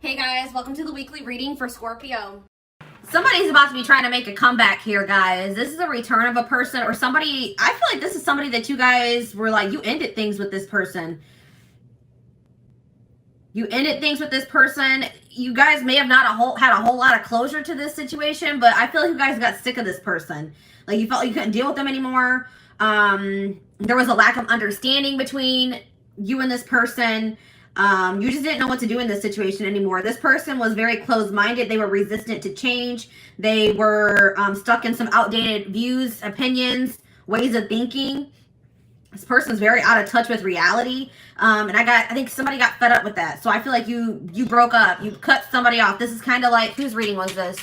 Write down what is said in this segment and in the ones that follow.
Hey guys, welcome to the weekly reading for Scorpio. Somebody's about to be trying to make a comeback here, guys. This is a return of a person or somebody. I feel like this is somebody that you guys were like, you ended things with this person. You ended things with this person. You guys may have not had a whole lot of closure to this situation, but I feel like you guys got sick of this person. Like you felt like you couldn't deal with them anymore. There was a lack of understanding between you and this person. You just didn't know what to do in this situation anymore. This person was very closed-minded. They were resistant to change. They were stuck in some outdated views, opinions, ways of thinking. This person's very out of touch with reality. And I think somebody got fed up with that. So I feel like you broke up. You cut somebody off. This is kind of like, whose reading was this?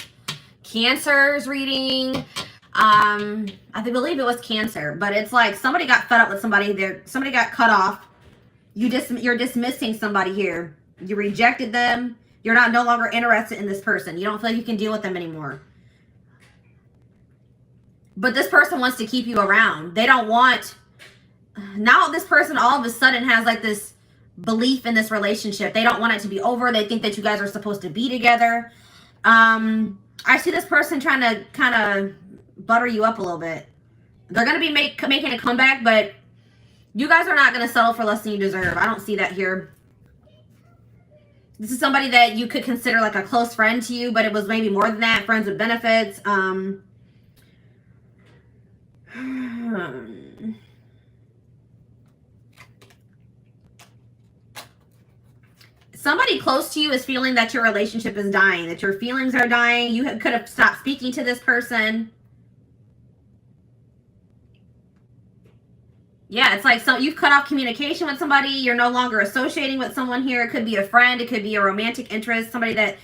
Cancer's reading. I believe it was Cancer. But it's like somebody got fed up with somebody. Somebody got cut off. You're dismissing somebody here. You rejected them. You're no longer interested in this person. You don't feel like you can deal with them anymore. But this person wants to keep you around. They don't want... Now this person all of a sudden has like this belief in this relationship. They don't want it to be over. They think that you guys are supposed to be together. I see this person trying to kind of butter you up a little bit. They're going to be making a comeback, but you guys are not going to settle for less than you deserve. I don't see that here. This is somebody that you could consider like a close friend to you, but it was maybe more than that. Friends with benefits. Somebody close to you is feeling that your relationship is dying, that your feelings are dying. You could have stopped speaking to this person. Yeah, it's like you've cut off communication with somebody. You're no longer associating with someone here. It could be a friend. It could be a romantic interest. Somebody that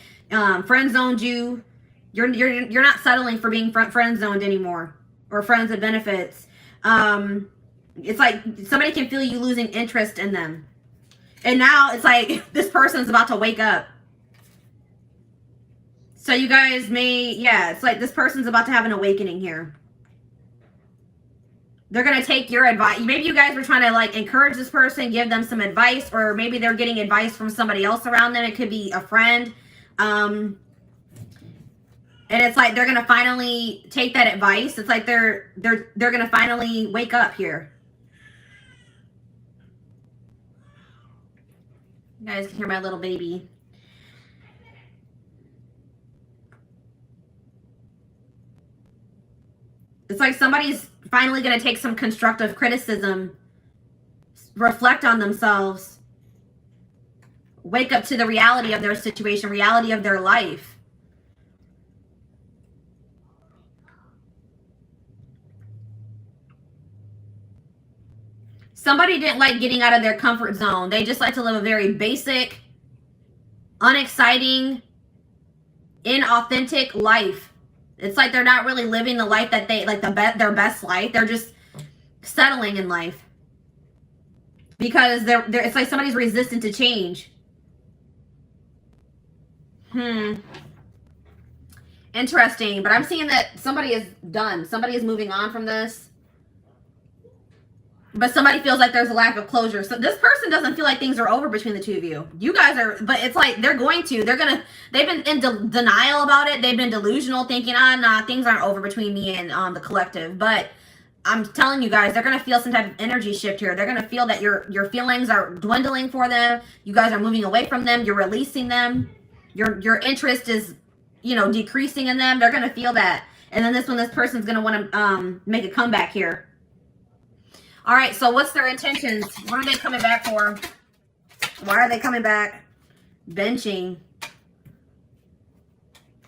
friend zoned you. You're not settling for being friend zoned anymore, or friends with benefits. It's like somebody can feel you losing interest in them. And now it's like this person's about to wake up. So you guys it's like this person's about to have an awakening here. They're going to take your advice. Maybe you guys were trying to like encourage this person, give them some advice, or maybe they're getting advice from somebody else around them. It could be a friend. And it's like they're going to finally take that advice. It's like they're going to finally wake up here. You guys can hear my little baby. It's like somebody's finally going to take some constructive criticism, reflect on themselves, wake up to the reality of their situation, reality of their life. Somebody didn't like getting out of their comfort zone. They just like to live a very basic, unexciting, inauthentic life. It's like they're not really living the life that they like, their best life. They're just settling in life because it's like somebody's resistant to change. Interesting, but I'm seeing that somebody is done. Somebody is moving on from this. But somebody feels like there's a lack of closure. So this person doesn't feel like things are over between the two of you. You guys are, but it's like they've been in denial about it. They've been delusional, thinking, nah, things aren't over between me and the collective. But I'm telling you guys, they're going to feel some type of energy shift here. They're going to feel that your feelings are dwindling for them. You guys are moving away from them. You're releasing them. Your interest is, decreasing in them. They're going to feel that. And then this person's going to want to make a comeback here. All right, so what's their intentions? What are they coming back for? Why are they coming back? Benching.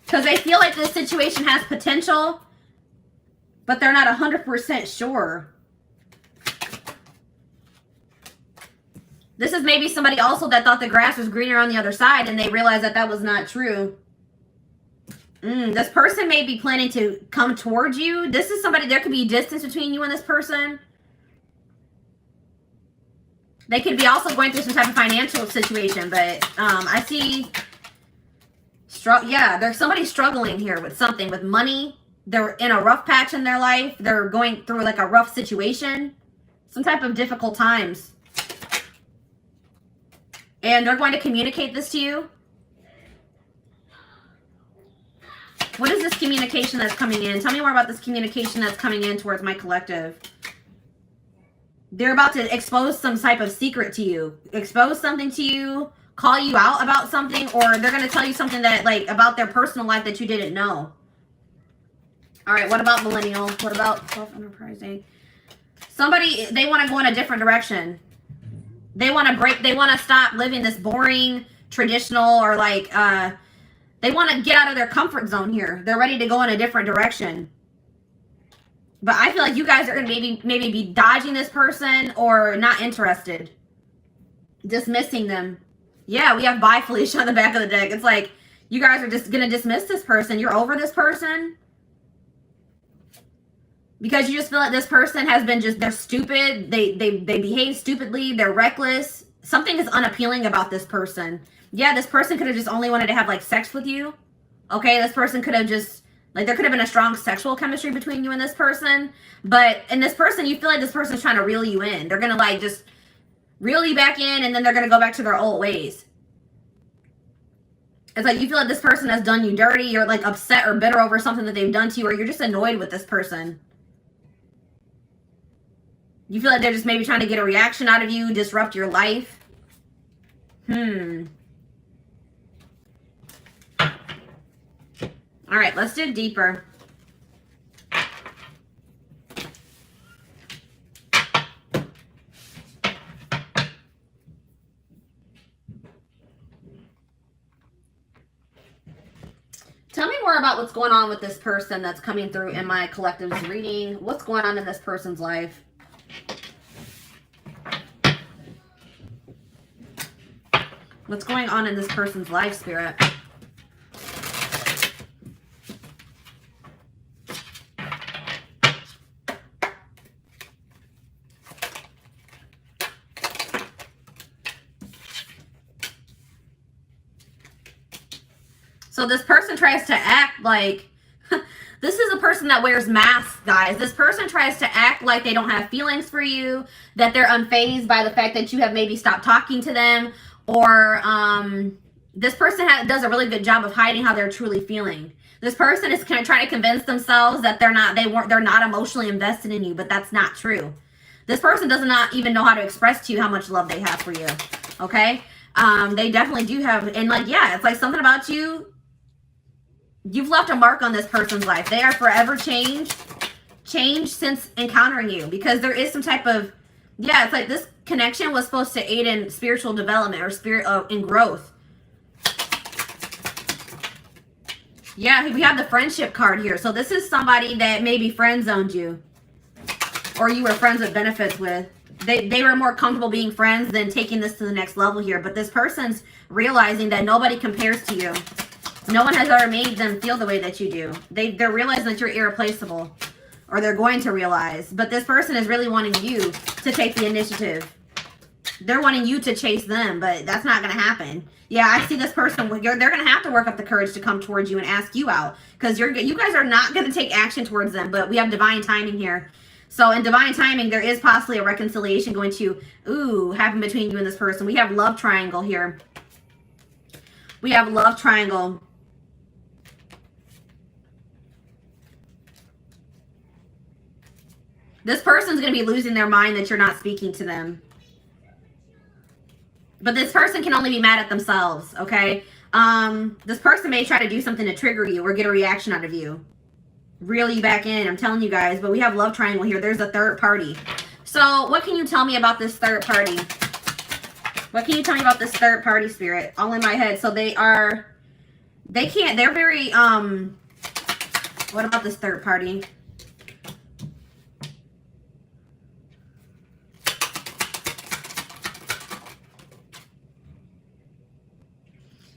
Because they feel like this situation has potential, but they're not 100% sure. This is maybe somebody also that thought the grass was greener on the other side, and they realized that that was not true. This person may be planning to come towards you. This is somebody, there could be distance between you and this person. They could be also going through some type of financial situation, but I see, there's somebody struggling here with something, with money. They're in a rough patch in their life. They're going through like a rough situation, some type of difficult times. And they're going to communicate this to you. What is this communication that's coming in? Tell me more about this communication that's coming in towards my collective. They're about to expose some type of secret to you. Expose something to you. Call you out about something. Or they're going to tell you something that, like, about their personal life that you didn't know. All right, what about millennial? What about self-enterprising? Somebody, they want to go in a different direction. They want to stop living this boring, traditional, or like, they want to get out of their comfort zone here. They're ready to go in a different direction. But I feel like you guys are going to maybe be dodging this person or not interested. Dismissing them. Yeah, we have bye Felicia on the back of the deck. It's like, you guys are just going to dismiss this person. You're over this person. Because you just feel like this person has been they're stupid. They behave stupidly. They're reckless. Something is unappealing about this person. Yeah, this person could have just only wanted to have, like, sex with you. Okay, this person could have just, like, there could have been a strong sexual chemistry between you and this person. But in this person, you feel like this person's trying to reel you in. They're going to, like, just reel you back in, and then they're going to go back to their old ways. It's like you feel like this person has done you dirty. You're, like, upset or bitter over something that they've done to you, or you're just annoyed with this person. You feel like they're just maybe trying to get a reaction out of you, disrupt your life. All right, let's dig deeper. Tell me more about what's going on with this person that's coming through in my collective's reading. What's going on in this person's life? What's going on in this person's life, Spirit? So this person tries to act like, this is a person that wears masks, guys. This person tries to act like they don't have feelings for you, that they're unfazed by the fact that you have maybe stopped talking to them, or this person does a really good job of hiding how they're truly feeling. This person is trying to convince themselves that they're not emotionally invested in you, but that's not true. This person does not even know how to express to you how much love they have for you. Okay? They definitely do have, and like, yeah, it's like something about you. You've left a mark on this person's life. They are forever changed since encountering you, because there is some type of, yeah, it's like this connection was supposed to aid in spiritual development or in growth. Yeah, we have the friendship card here. So this is somebody that maybe friend zoned you, or you were friends with benefits with. They were more comfortable being friends than taking this to the next level here. But this person's realizing that nobody compares to you. No one has ever made them feel the way that you do. They're realizing that you're irreplaceable, or they're going to realize. But this person is really wanting you to take the initiative. They're wanting you to chase them, but that's not going to happen. Yeah, I see this person. They're going to have to work up the courage to come towards you and ask you out, because you guys are not going to take action towards them. But we have divine timing here. So in divine timing, there is possibly a reconciliation going to happen between you and this person. We have love triangle here. We have love triangle. This person's going to be losing their mind that you're not speaking to them. But this person can only be mad at themselves, okay? This person may try to do something to trigger you or get a reaction out of you. Reel you back in, I'm telling you guys. But we have love triangle here. There's a third party. So what can you tell me about this third party? What can you tell me about this third party, Spirit? All in my head. So they're very, what about this third party?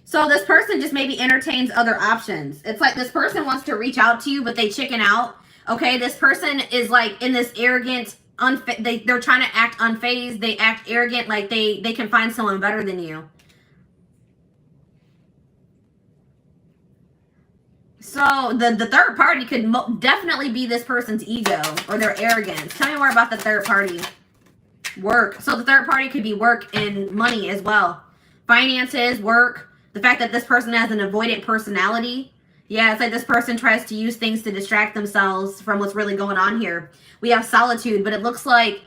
So this person just maybe entertains other options. It's like this person wants to reach out to you, but they chicken out. Okay, this person is like in this arrogant, they're trying to act unfazed. They act arrogant, like they can find someone better than you. So the third party could definitely be this person's ego or their arrogance. Tell me more about the third party. Work. So the third party could be work and money as well. Finances, work. The fact that this person has an avoidant personality. Yeah, it's like this person tries to use things to distract themselves from what's really going on here. We have solitude, but it looks like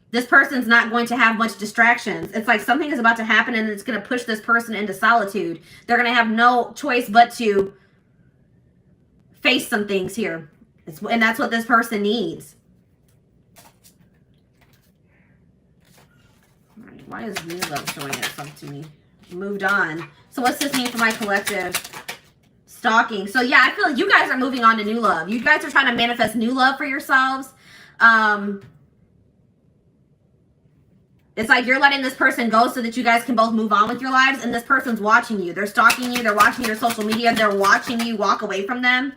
this person's not going to have much distractions. It's like something is about to happen and it's going to push this person into solitude. They're going to have no choice but to face some things here. And that's what this person needs. All right, why is new love showing itself to me? Moved on. So what's this mean for my collective? Stalking. So yeah, I feel like you guys are moving on to new love. You guys are trying to manifest new love for yourselves. It's like you're letting this person go so that you guys can both move on with your lives, and this person's watching you. They're stalking you. They're watching your social media. They're watching you walk away from them.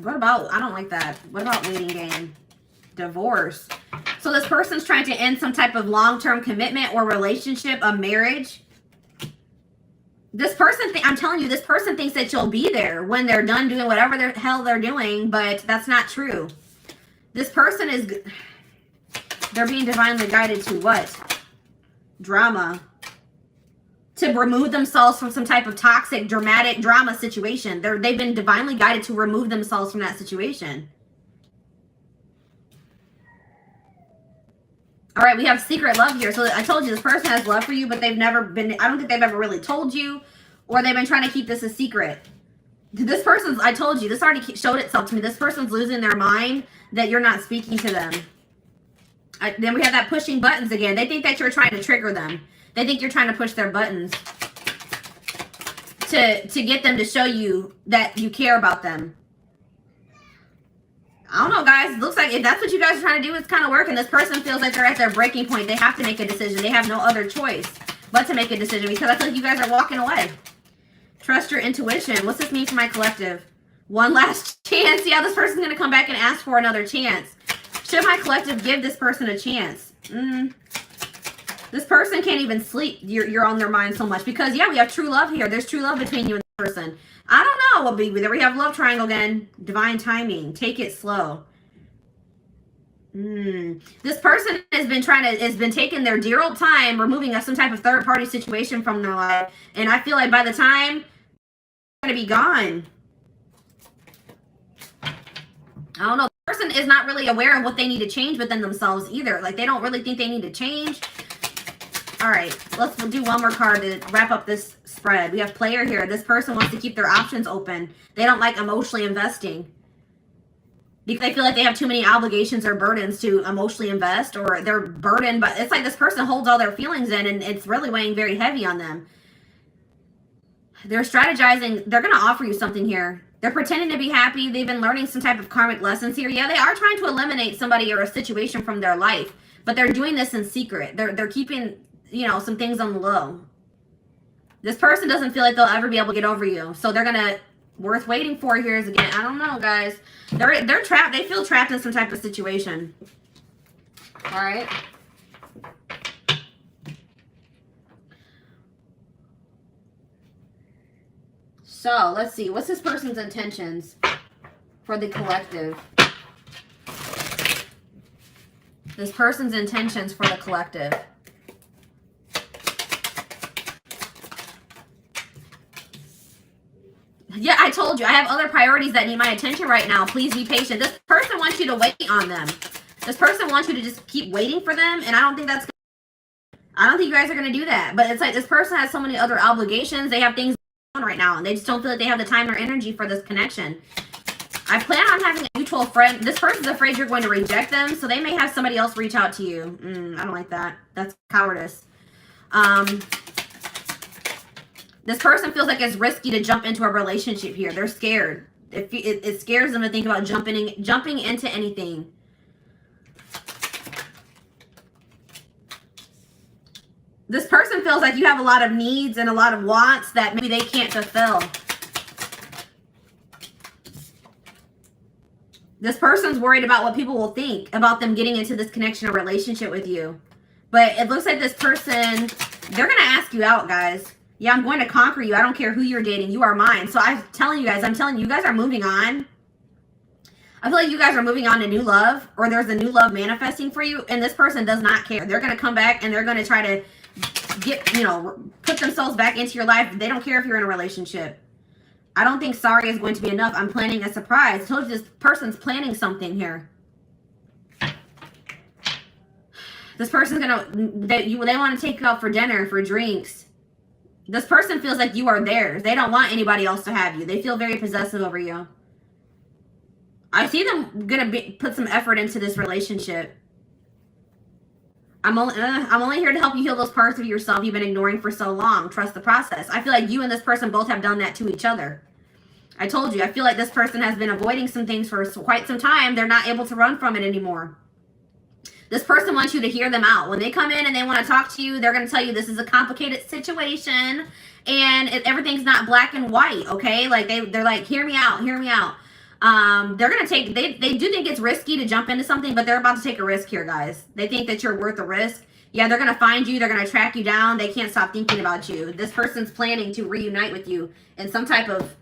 What about, I don't like that. What about waiting game? Divorce. So this person's trying to end some type of long-term commitment or relationship, a marriage. This person, I'm telling you, this person thinks that you'll be there when they're done doing whatever the hell they're doing, but that's not true. This person is, they're being divinely guided to what? Drama. To remove themselves from some type of toxic, dramatic drama situation. They've been divinely guided to remove themselves from that situation. All right, we have secret love here. So I told you this person has love for you, but they've never been, I don't think they've ever really told you, or they've been trying to keep this a secret. This person's, I told you, this already showed itself to me. This person's losing their mind that you're not speaking to them. Then we have that pushing buttons again. They think that you're trying to trigger them. They think you're trying to push their buttons to get them to show you that you care about them. I don't know, guys. It looks like if that's what you guys are trying to do, it's kind of working. This person feels like they're at their breaking point. They have to make a decision. They have no other choice but to make a decision because I feel like you guys are walking away. Trust your intuition. What's this mean for my collective? One last chance. Yeah, this person's going to come back and ask for another chance. Should my collective give this person a chance? This person can't even sleep. You're on their mind so much because, yeah, we have true love here. There's true love between you and the person. I don't know what be there. We have love triangle again. Divine timing. Take it slow. This person has been taking their dear old time removing some type of third party situation from their life. And I feel like by the time they're going to be gone. I don't know. The person is not really aware of what they need to change within themselves either. Like they don't really think they need to change. All right, let's do one more card to wrap up this spread. We have player here. This person wants to keep their options open. They don't like emotionally investing because they feel like they have too many obligations or burdens to emotionally invest, or they're burdened. But it's like this person holds all their feelings in and it's really weighing very heavy on them. They're strategizing. They're going to offer you something here. They're pretending to be happy. They've been learning some type of karmic lessons here. Yeah, they are trying to eliminate somebody or a situation from their life, but they're doing this in secret. They're keeping, you know, some things on the low. This person doesn't feel like they'll ever be able to get over you. So they're going to, worth waiting for here is again, I don't know, guys. They're trapped. They feel trapped in some type of situation. All right. So let's see. What's this person's intentions for the collective? This person's intentions for the collective. Yeah, I told you. I have other priorities that need my attention right now. Please be patient. This person wants you to wait on them. This person wants you to just keep waiting for them. And I don't think that's... I don't think you guys are going to do that. But it's like this person has so many other obligations. They have things going on right now. And they just don't feel like they have the time or energy for this connection. I plan on having a mutual friend. This person's afraid you're going to reject them. So they may have somebody else reach out to you. I don't like that. That's cowardice. This person feels like it's risky to jump into a relationship here. They're scared. It scares them to think about jumping into anything. This person feels like you have a lot of needs and a lot of wants that maybe they can't fulfill. This person's worried about what people will think about them getting into this connection or relationship with you. But it looks like this person, they're going to ask you out, guys. Yeah, I'm going to conquer you. I don't care who you're dating. You are mine. So I'm telling you guys are moving on. I feel like you guys are moving on to new love, or there's a new love manifesting for you, and this person does not care. They're going to come back and they're going to try to get, you know, put themselves back into your life. They don't care if you're in a relationship. I don't think sorry is going to be enough. I'm planning a surprise. I told you this person's planning something here. This person's they want to take you out for dinner, for drinks. This person feels like you are theirs. They don't want anybody else to have you. They feel very possessive over you. I see them put some effort into this relationship. I'm only here to help you heal those parts of yourself you've been ignoring for so long. Trust the process. I feel like you and this person both have done that to each other. I told you, I feel like this person has been avoiding some things for quite some time. They're not able to run from it anymore. This person wants you to hear them out. When they come in and they want to talk to you, they're going to tell you this is a complicated situation and everything's not black and white, okay? Like they're like, hear me out, hear me out. They're going to take, they do think it's risky to jump into something, but they're about to take a risk here, guys. They think that you're worth the risk. Yeah, they're going to find you. They're going to track you down. They can't stop thinking about you. This person's planning to reunite with you in some type of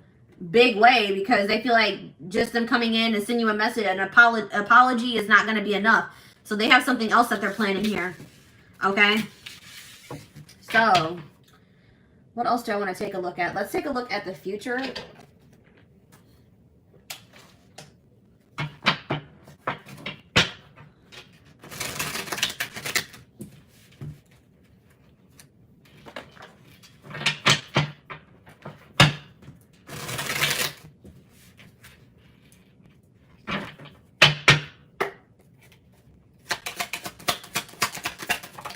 big way because they feel like just them coming in and sending you a message, an apology is not going to be enough. So they have something else that they're planning here. Okay? So, what else do I want to take a look at? Let's take a look at the future.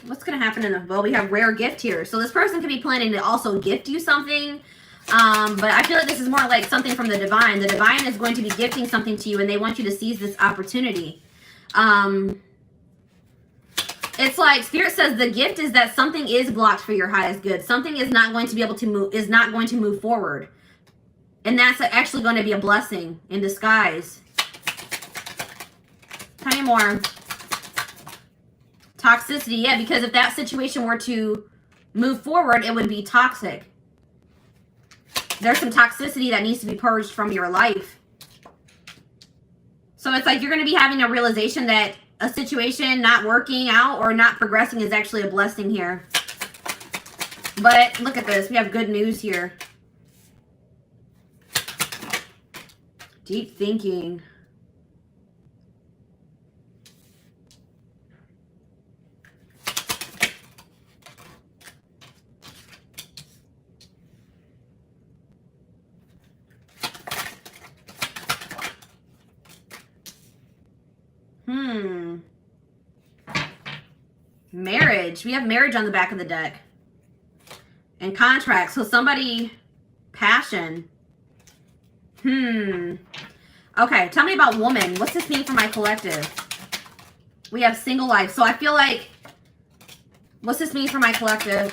What's going to happen in the, well, we have rare gift here. So this person could be planning to also gift you something. But I feel like this is more like something from the divine. The divine is going to be gifting something to you and they want you to seize this opportunity. It's like Spirit says the gift is that something is blocked for your highest good. Something is not going to be able to move, is not going to move forward. And that's actually going to be a blessing in disguise. Tell me more. Toxicity, yeah, because if that situation were to move forward, it would be toxic. There's some toxicity that needs to be purged from your life. So it's like you're going to be having a realization that a situation not working out or not progressing is actually a blessing here. But look at this. We have good news here. Deep thinking. Marriage. We have marriage on the back of the deck. And contract. So somebody, passion. Okay, tell me about woman. What's this mean for my collective? We have single life. So I feel like, what's this mean for my collective?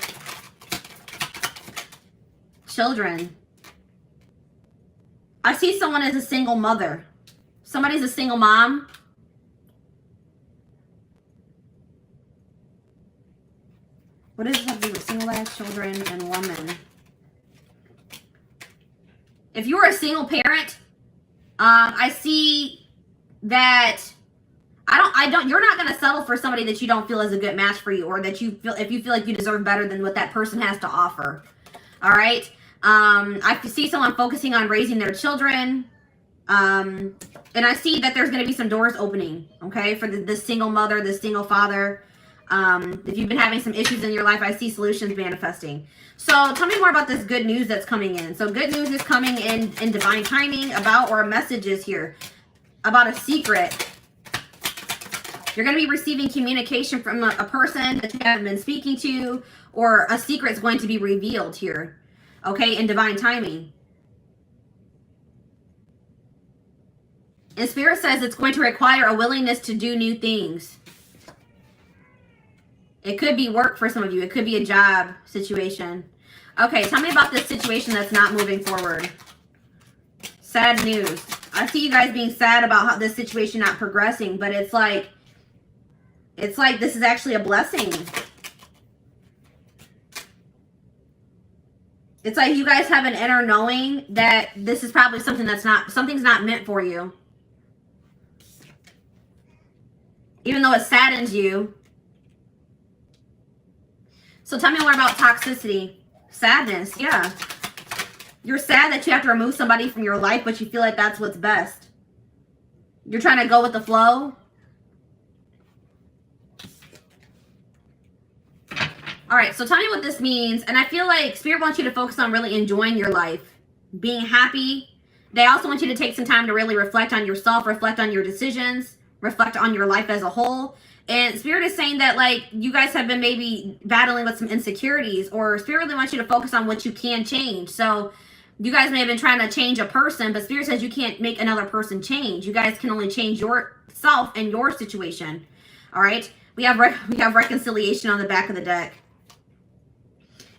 Children. I see someone as a single mother. Somebody's a single mom. What does this have to do with single life, children, and woman? If you're a single parent, I see that you're not going to settle for somebody that you don't feel is a good match for you, or that you feel, if you feel like you deserve better than what that person has to offer. All right. I see someone focusing on raising their children. And I see that there's going to be some doors opening, okay, for the single mother, the single father. If you've been having some issues in your life, I see solutions manifesting. So tell me more about this good news that's coming in. So good news is coming in divine timing about, or a message is here about a secret. You're going to be receiving communication from a person that you haven't been speaking to, or a secret is going to be revealed here, okay, in divine timing. And Spirit says it's going to require a willingness to do new things. It could be work for some of you. It could be a job situation. Okay, tell me about this situation that's not moving forward. Sad news. I see you guys being sad about how this situation not progressing, but it's like this is actually a blessing. It's like you guys have an inner knowing that this is probably something that's not, something's not meant for you. even though it saddens you. So tell me more about toxicity. Sadness, yeah. You're sad that you have to remove somebody from your life, but you feel like that's what's best. You're trying to go with the flow. All right, so tell me what this means. And I feel like Spirit wants you to focus on really enjoying your life, being happy. They also want you to take some time to really reflect on yourself, reflect on your decisions, reflect on your life as a whole. And Spirit is saying that, like, you guys have been maybe battling with some insecurities, or Spirit really wants you to focus on what you can change. So you guys may have been trying to change a person, but Spirit says you can't make another person change. You guys can only change yourself and your situation. All right? We have reconciliation on the back of the deck.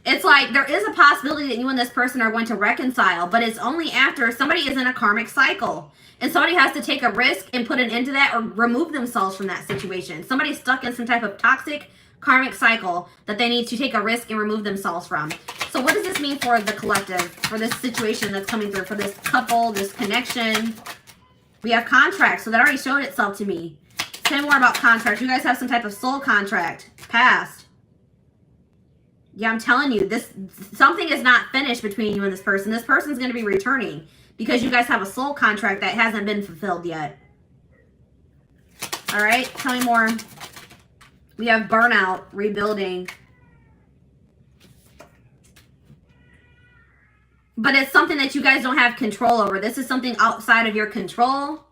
It's like there is a possibility that you and this person are going to reconcile, but it's only after somebody is in a karmic cycle. And somebody has to take a risk and put an end to that or remove themselves from that situation. Somebody's stuck in some type of toxic karmic cycle that they need to take a risk and remove themselves from. So what does this mean for the collective, for this situation that's coming through, for this couple, this connection? We have contracts, so that already showed itself to me. Tell me more about contracts. You guys have some type of soul contract, past. Yeah, I'm telling you, something is not finished between you and this person. This person's going to be returning because you guys have a soul contract that hasn't been fulfilled yet. All right, tell me more. We have burnout, rebuilding. But it's something that you guys don't have control over. This is something outside of your control.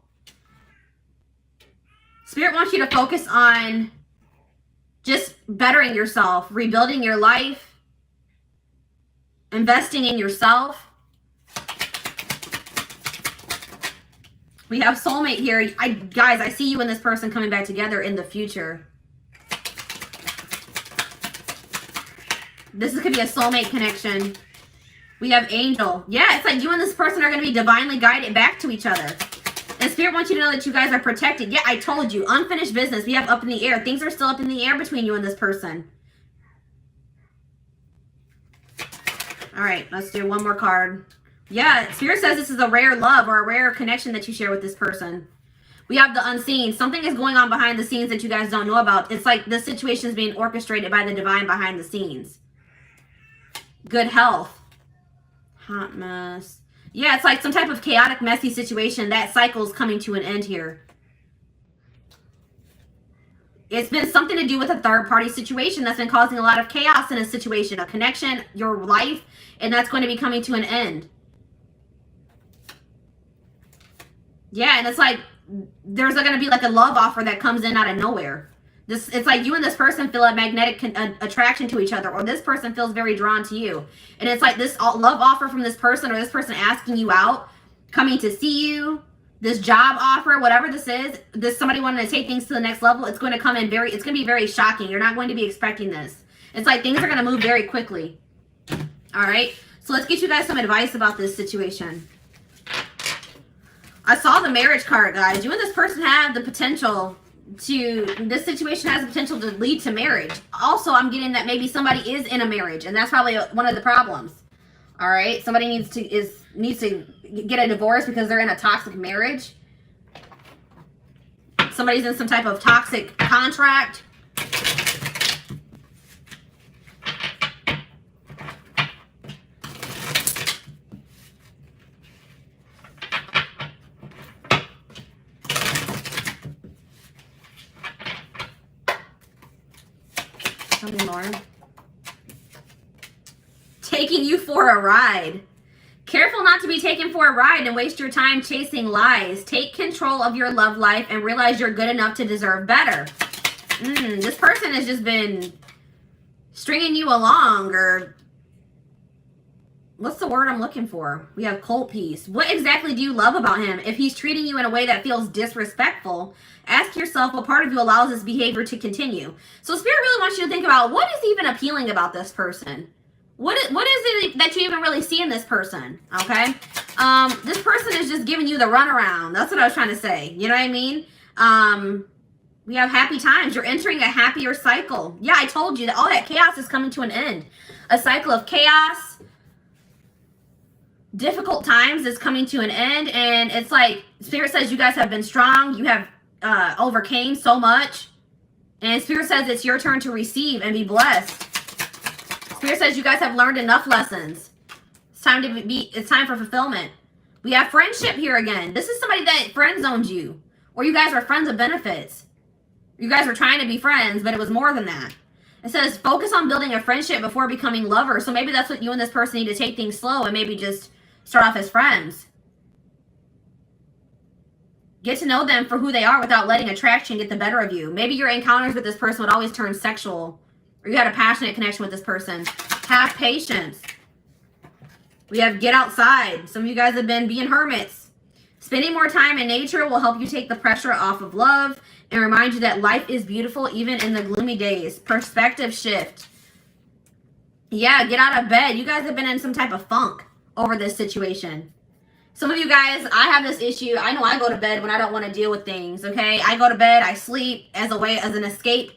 Spirit wants you to focus on just bettering yourself, rebuilding your life, investing in yourself. We have soulmate here. Guys, I see you and this person coming back together in the future. This could be a soulmate connection. We have angel. Yeah, it's like you and this person are going to be divinely guided back to each other. And Spirit wants you to know that you guys are protected. Yeah, I told you. Unfinished business. We have up in the air. Things are still up in the air between you and this person. All right, let's do one more card. Yeah, Spirit says this is a rare love or a rare connection that you share with this person. We have the unseen. Something is going on behind the scenes that you guys don't know about. It's like this situation is being orchestrated by the divine behind the scenes. Good health. Hot mess. Yeah, it's like some type of chaotic, messy situation. That cycle is coming to an end here. It's been something to do with a third-party situation that's been causing a lot of chaos in a situation, a connection, your life, and that's going to be coming to an end. Yeah, and it's like there's going to be like a love offer that comes in out of nowhere. It's like you and this person feel a magnetic attraction to each other, or this person feels very drawn to you. And it's like this love offer from this person, or this person asking you out, coming to see you, this job offer, whatever this is, somebody wanting to take things to the next level. It's going to come in it's going to be very shocking. You're not going to be expecting this. It's like things are going to move very quickly. All right. So let's get you guys some advice about this situation. I saw the marriage card, guys. You and this person have the potential this situation has the potential to lead to marriage. Also, I'm getting that maybe somebody is in a marriage, and that's probably one of the problems. All right, somebody needs to get a divorce because they're in a toxic marriage. Somebody's in some type of toxic contract. Tell me more. Taking you for a ride. Careful not to be taken for a ride and waste your time chasing lies. Take control of your love life and realize you're good enough to deserve better. This person has just been stringing you along, or what's the word I'm looking for? We have cold peace. What exactly do you love about him? If he's treating you in a way that feels disrespectful, ask yourself what part of you allows this behavior to continue. So Spirit really wants you to think about what is even appealing about this person. What is it that you even really see in this person? Okay. This person is just giving you the runaround. That's what I was trying to say. You know what I mean? We have happy times. You're entering a happier cycle. Yeah, I told you that all that chaos is coming to an end. A cycle of chaos, difficult times is coming to an end. And it's like Spirit says you guys have been strong. You have overcame so much. And Spirit says it's your turn to receive and be blessed. Spirit says you guys have learned enough lessons. It's time for fulfillment. We have friendship here again. This is somebody that friend zoned you. Or you guys are friends of benefits. You guys were trying to be friends, but it was more than that. It says focus on building a friendship before becoming lovers. So maybe that's what you and this person need to take things slow and maybe just start off as friends. Get to know them for who they are without letting attraction get the better of you. Maybe your encounters with this person would always turn sexual. Or you had a passionate connection with this person. Have patience. We have get outside. Some of you guys have been being hermits. Spending more time in nature will help you take the pressure off of love and remind you that life is beautiful even in the gloomy days. Perspective shift. Yeah, get out of bed. You guys have been in some type of funk over this situation. Some of you guys, I have this issue. I know I go to bed when I don't want to deal with things, okay? I go to bed, I sleep as an escape.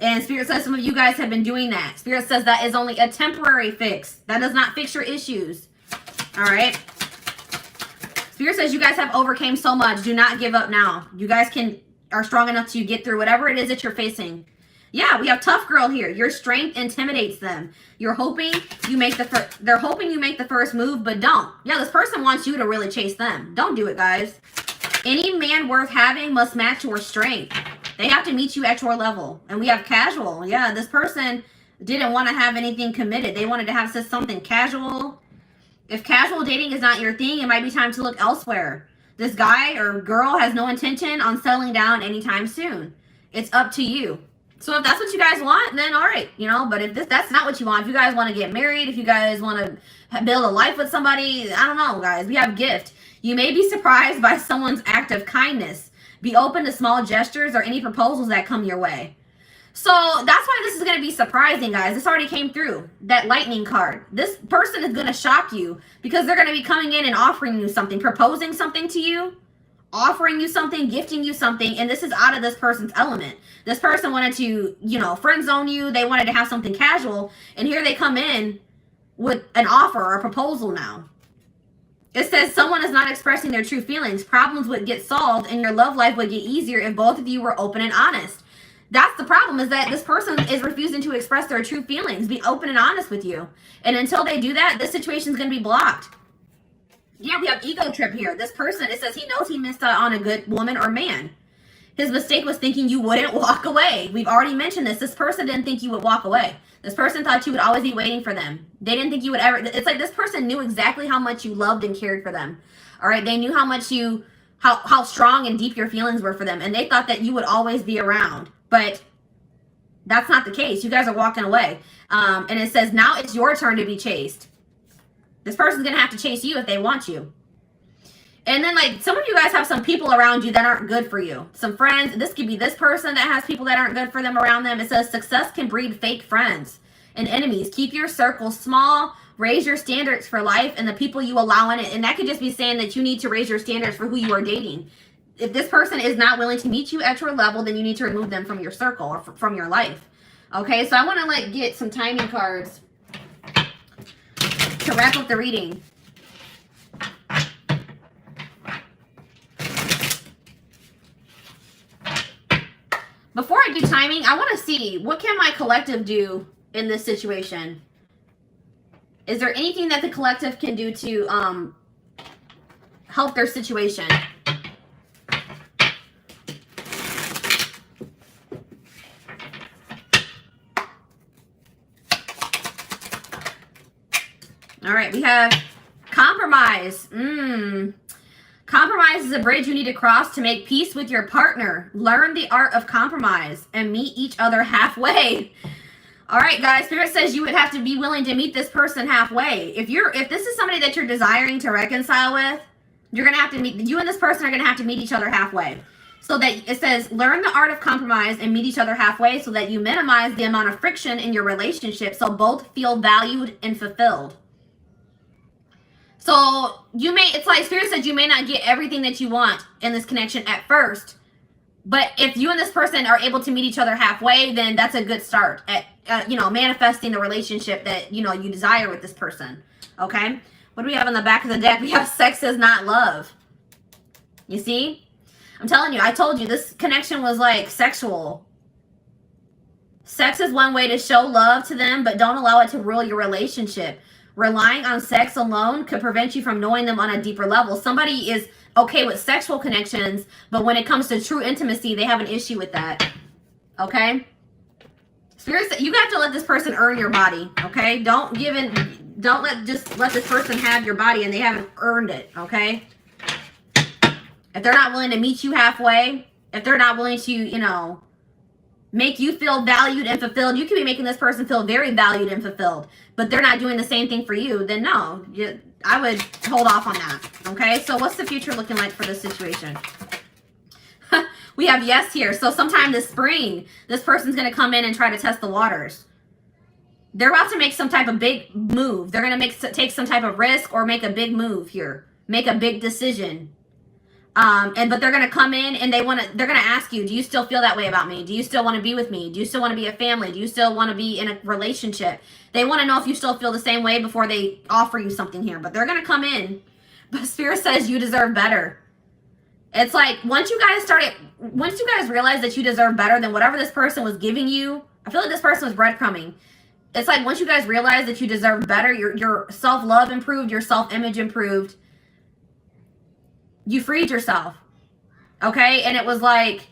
And Spirit says some of you guys have been doing that. Spirit says that is only a temporary fix. That does not fix your issues. All right? Spirit says you guys have overcame so much. Do not give up now. You guys are strong enough to get through whatever it is that you're facing. Yeah, we have tough girl here. Your strength intimidates them. They're hoping you make the first move, but don't. Yeah, this person wants you to really chase them. Don't do it, guys. Any man worth having must match your strength. They have to meet you at your level. And we have casual. Yeah, this person didn't want to have anything committed. They wanted to have something casual. If casual dating is not your thing, it might be time to look elsewhere. This guy or girl has no intention on settling down anytime soon. It's up to you. So if that's what you guys want, then all right, you know. But if that's not what you want, if you guys want to get married, if you guys want to build a life with somebody, I don't know, guys. We have gift. You may be surprised by someone's act of kindness. Be open to small gestures or any proposals that come your way. So that's why this is going to be surprising, guys. This already came through. That lightning card. This person is going to shock you because they're going to be coming in and offering you something, proposing something to you, offering you something, gifting you something, and this is out of this person's element. This person wanted to, you know, friend zone you. They wanted to have something casual, and here they come in with an offer or a proposal now. It says someone is not expressing their true feelings. Problems would get solved, and your love life would get easier if both of you were open and honest. That's the problem, is that this person is refusing to express their true feelings, be open and honest with you. And until they do that, this situation is going to be blocked. Yeah, we have ego trip here. This person, it says he knows he missed out on a good woman or man. His mistake was thinking you wouldn't walk away. We've already mentioned this. This person didn't think you would walk away. This person thought you would always be waiting for them. They didn't think you would ever. It's like this person knew exactly how much you loved and cared for them. All right, they knew how much how strong and deep your feelings were for them, and they thought that you would always be around. But that's not the case. You guys are walking away. And it says now it's your turn to be chased. This person's going to have to chase you if they want you. And then, like, some of you guys have some people around you that aren't good for you. Some friends. This could be this person that has people that aren't good for them around them. It says success can breed fake friends and enemies. Keep your circle small. Raise your standards for life and the people you allow in it. And that could just be saying that you need to raise your standards for who you are dating. If this person is not willing to meet you at your level, then you need to remove them from your circle or from your life. Okay, so I want to, like, get some timing cards to wrap up the reading. Before I do timing, I want to see, what can my collective do in this situation? Is there anything that the collective can do to help their situation? All right, we have compromise. Compromise is a bridge you need to cross to make peace with your partner. Learn the art of compromise and meet each other halfway. All right, guys, Spirit says you would have to be willing to meet this person halfway. If this is somebody that you're desiring to reconcile with, you're going to have to meet, you and this person are going to have to meet each other halfway. So that it says, learn the art of compromise and meet each other halfway so that you minimize the amount of friction in your relationship so both feel valued and fulfilled. So it's like Spirit said, you may not get everything that you want in this connection at first, but if you and this person are able to meet each other halfway, then that's a good start at, manifesting the relationship that, you desire with this person. Okay. What do we have on the back of the deck? We have sex is not love. You see? I'm telling you, I told you this connection was like sexual. Sex is one way to show love to them, but don't allow it to rule your relationship. Relying on sex alone could prevent you from knowing them on a deeper level. Somebody is okay with sexual connections, but when it comes to true intimacy, they have an issue with that. Okay? Spirit, you got to let this person earn your body. Okay? Don't let this person have your body and they haven't earned it. Okay? If they're not willing to meet you halfway, if they're not willing to, you know, make you feel valued and fulfilled, you could be making this person feel very valued and fulfilled, but they're not doing the same thing for you, then no, I would hold off on that. Okay, so what's the future looking like for this situation? We have yes here. So sometime this spring, this person's going to come in and try to test the waters. They're about to make some type of big move. They're going to take some type of risk or make a big move here, make a big decision. But they're gonna come in and they're gonna ask you, do you still feel that way about me? Do you still want to be with me? Do you still want to be a family? Do you still want to be in a relationship? They want to know if you still feel the same way before they offer you something here. But they're gonna come in. But Spirit says you deserve better. It's like once you guys realize that you deserve better than whatever this person was giving you. I feel like this person was breadcrumbing. It's like once you guys realize that you deserve better, your self-love improved, your self-image improved. You freed yourself, okay? And it was like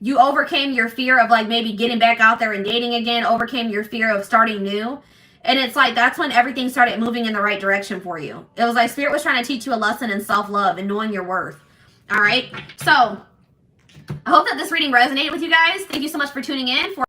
you overcame your fear of like maybe getting back out there and dating again, overcame your fear of starting new. And it's like that's when everything started moving in the right direction for you. It was like Spirit was trying to teach you a lesson in self-love and knowing your worth, all right? So I hope that this reading resonated with you guys. Thank you so much for tuning in.